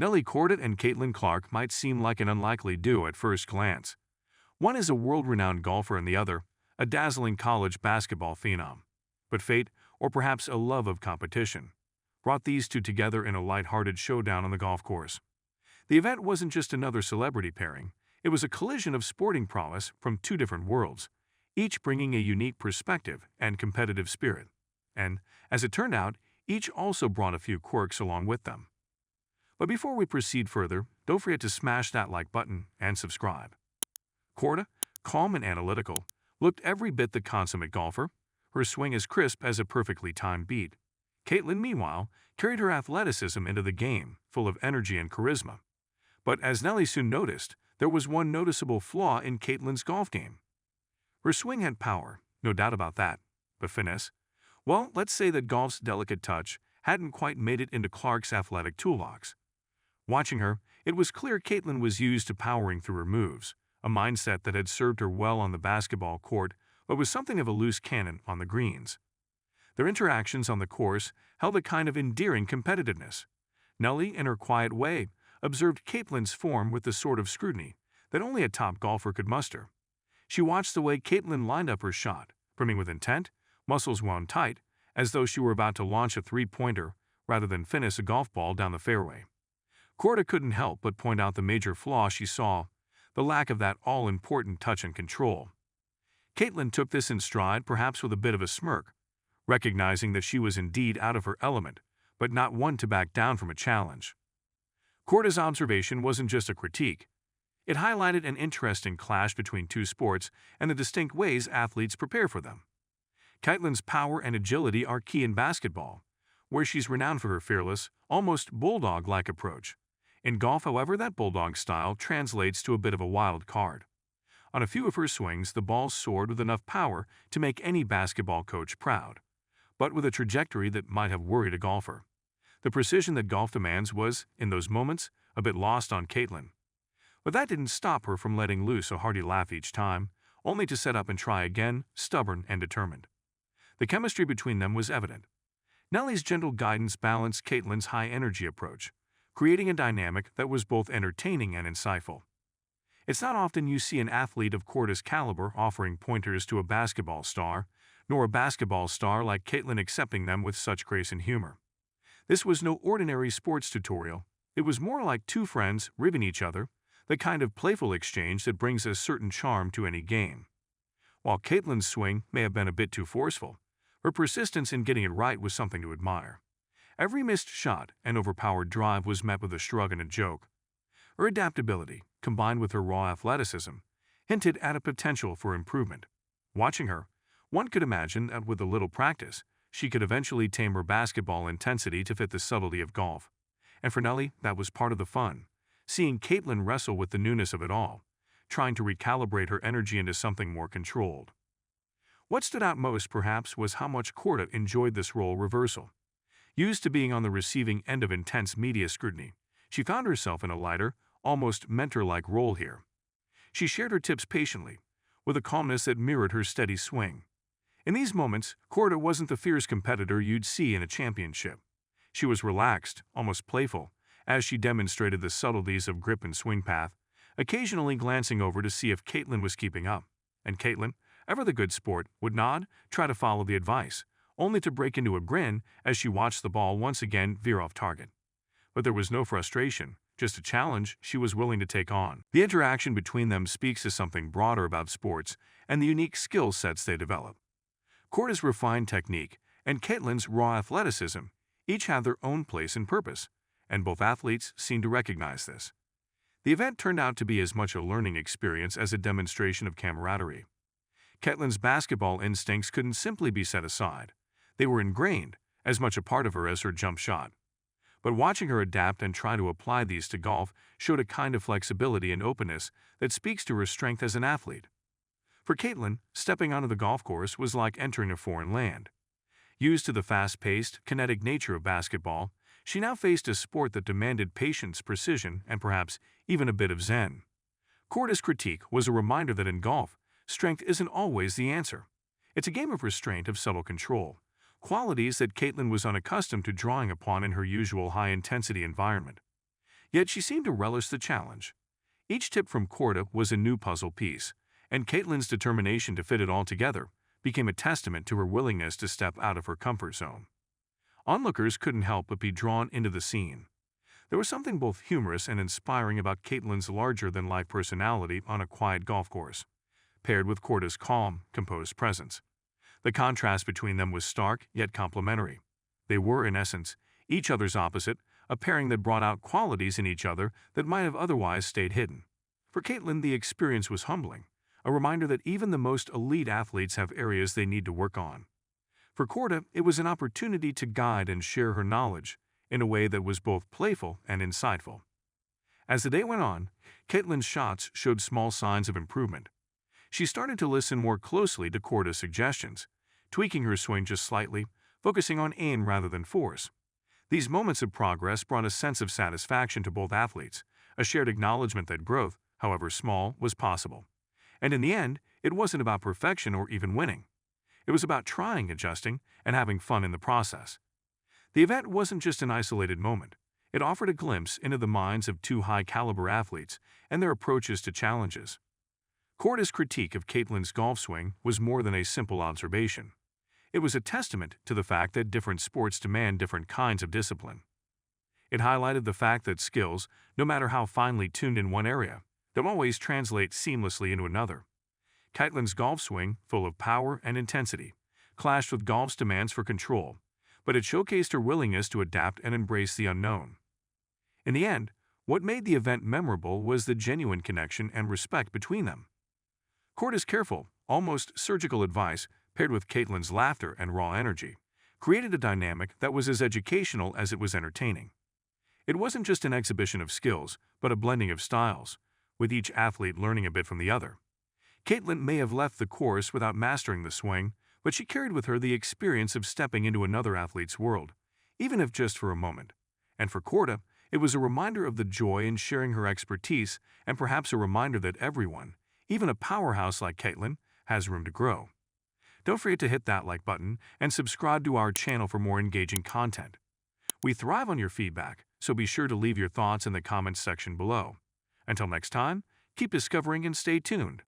Nellie Korda and Caitlin Clark might seem like an unlikely duo at first glance. One is a world-renowned golfer and the other, a dazzling college basketball phenom. But fate, or perhaps a love of competition, brought these two together in a light-hearted showdown on the golf course. The event wasn't just another celebrity pairing, it was a collision of sporting prowess from two different worlds, each bringing a unique perspective and competitive spirit. And, as it turned out, each also brought a few quirks along with them. But before we proceed further, don't forget to smash that like button and subscribe. Korda, calm and analytical, looked every bit the consummate golfer, her swing as crisp as a perfectly timed beat. Caitlin, meanwhile, carried her athleticism into the game, full of energy and charisma. But as Nellie soon noticed, there was one noticeable flaw in Caitlin's golf game. Her swing had power, no doubt about that, but finesse? Well, let's say that golf's delicate touch hadn't quite made it into Clark's athletic toolbox. Watching her, it was clear Caitlin was used to powering through her moves, a mindset that had served her well on the basketball court but was something of a loose cannon on the greens. Their interactions on the course held a kind of endearing competitiveness. Nellie, in her quiet way, observed Caitlin's form with the sort of scrutiny that only a top golfer could muster. She watched the way Caitlin lined up her shot, brimming with intent, muscles wound tight, as though she were about to launch a three-pointer rather than finish a golf ball down the fairway. Korda couldn't help but point out the major flaw she saw, the lack of that all-important touch and control. Caitlin took this in stride, perhaps with a bit of a smirk, recognizing that she was indeed out of her element, but not one to back down from a challenge. Korda's observation wasn't just a critique. It highlighted an interesting clash between two sports and the distinct ways athletes prepare for them. Caitlin's power and agility are key in basketball, where she's renowned for her fearless, almost bulldog-like approach. In golf, however, that bulldog style translates to a bit of a wild card. On a few of her swings, the ball soared with enough power to make any basketball coach proud, but with a trajectory that might have worried a golfer. The precision that golf demands was, in those moments, a bit lost on Caitlin. But that didn't stop her from letting loose a hearty laugh each time, only to set up and try again, stubborn and determined. The chemistry between them was evident. Nellie's gentle guidance balanced Caitlin's high-energy approach, creating a dynamic that was both entertaining and insightful. It's not often you see an athlete of Korda's caliber offering pointers to a basketball star, nor a basketball star like Caitlin accepting them with such grace and humor. This was no ordinary sports tutorial. It was more like two friends ribbing each other, the kind of playful exchange that brings a certain charm to any game. While Caitlin's swing may have been a bit too forceful, her persistence in getting it right was something to admire. Every missed shot and overpowered drive was met with a shrug and a joke. Her adaptability, combined with her raw athleticism, hinted at a potential for improvement. Watching her, one could imagine that with a little practice, she could eventually tame her basketball intensity to fit the subtlety of golf. And for Nellie, that was part of the fun, seeing Caitlin wrestle with the newness of it all, trying to recalibrate her energy into something more controlled. What stood out most, perhaps, was how much Korda enjoyed this role reversal. Used to being on the receiving end of intense media scrutiny, she found herself in a lighter, almost mentor-like role here. She shared her tips patiently, with a calmness that mirrored her steady swing. In these moments, Korda wasn't the fierce competitor you'd see in a championship. She was relaxed, almost playful, as she demonstrated the subtleties of grip and swing path, occasionally glancing over to see if Caitlin was keeping up. And Caitlin, ever the good sport, would nod, try to follow the advice, only to break into a grin as she watched the ball once again veer off target. But there was no frustration, just a challenge she was willing to take on. The interaction between them speaks to something broader about sports and the unique skill sets they develop. Korda's refined technique and Caitlin's raw athleticism each had their own place and purpose, and both athletes seemed to recognize this. The event turned out to be as much a learning experience as a demonstration of camaraderie. Caitlin's basketball instincts couldn't simply be set aside. They were ingrained, as much a part of her as her jump shot. But watching her adapt and try to apply these to golf showed a kind of flexibility and openness that speaks to her strength as an athlete. For Caitlin, stepping onto the golf course was like entering a foreign land. Used to the fast-paced, kinetic nature of basketball, she now faced a sport that demanded patience, precision, and perhaps even a bit of zen. Korda's critique was a reminder that in golf, strength isn't always the answer. It's a game of restraint, of subtle control, qualities that Caitlin was unaccustomed to drawing upon in her usual high-intensity environment. Yet she seemed to relish the challenge. Each tip from Korda was a new puzzle piece, and Caitlin's determination to fit it all together became a testament to her willingness to step out of her comfort zone. Onlookers couldn't help but be drawn into the scene. There was something both humorous and inspiring about Caitlin's larger-than-life personality on a quiet golf course, paired with Korda's calm, composed presence. The contrast between them was stark yet complementary. They were, in essence, each other's opposite, a pairing that brought out qualities in each other that might have otherwise stayed hidden. For Caitlin, the experience was humbling, a reminder that even the most elite athletes have areas they need to work on. For Korda, it was an opportunity to guide and share her knowledge in a way that was both playful and insightful. As the day went on, Caitlin's shots showed small signs of improvement. She started to listen more closely to Korda's suggestions, tweaking her swing just slightly, focusing on aim rather than force. These moments of progress brought a sense of satisfaction to both athletes, a shared acknowledgement that growth, however small, was possible. And in the end, it wasn't about perfection or even winning. It was about trying, adjusting, and having fun in the process. The event wasn't just an isolated moment. It offered a glimpse into the minds of two high-caliber athletes and their approaches to challenges. Korda's critique of Caitlin's golf swing was more than a simple observation. It was a testament to the fact that different sports demand different kinds of discipline. It highlighted the fact that skills, no matter how finely tuned in one area, don't always translate seamlessly into another. Caitlin's golf swing, full of power and intensity, clashed with golf's demands for control, but it showcased her willingness to adapt and embrace the unknown. In the end, what made the event memorable was the genuine connection and respect between them. Korda's careful, almost surgical advice, paired with Caitlin's laughter and raw energy, created a dynamic that was as educational as it was entertaining. It wasn't just an exhibition of skills, but a blending of styles, with each athlete learning a bit from the other. Caitlin may have left the course without mastering the swing, but she carried with her the experience of stepping into another athlete's world, even if just for a moment. And for Korda, it was a reminder of the joy in sharing her expertise and perhaps a reminder that everyone, even a powerhouse like Caitlin, has room to grow. Don't forget to hit that like button and subscribe to our channel for more engaging content. We thrive on your feedback, so be sure to leave your thoughts in the comments section below. Until next time, keep discovering and stay tuned.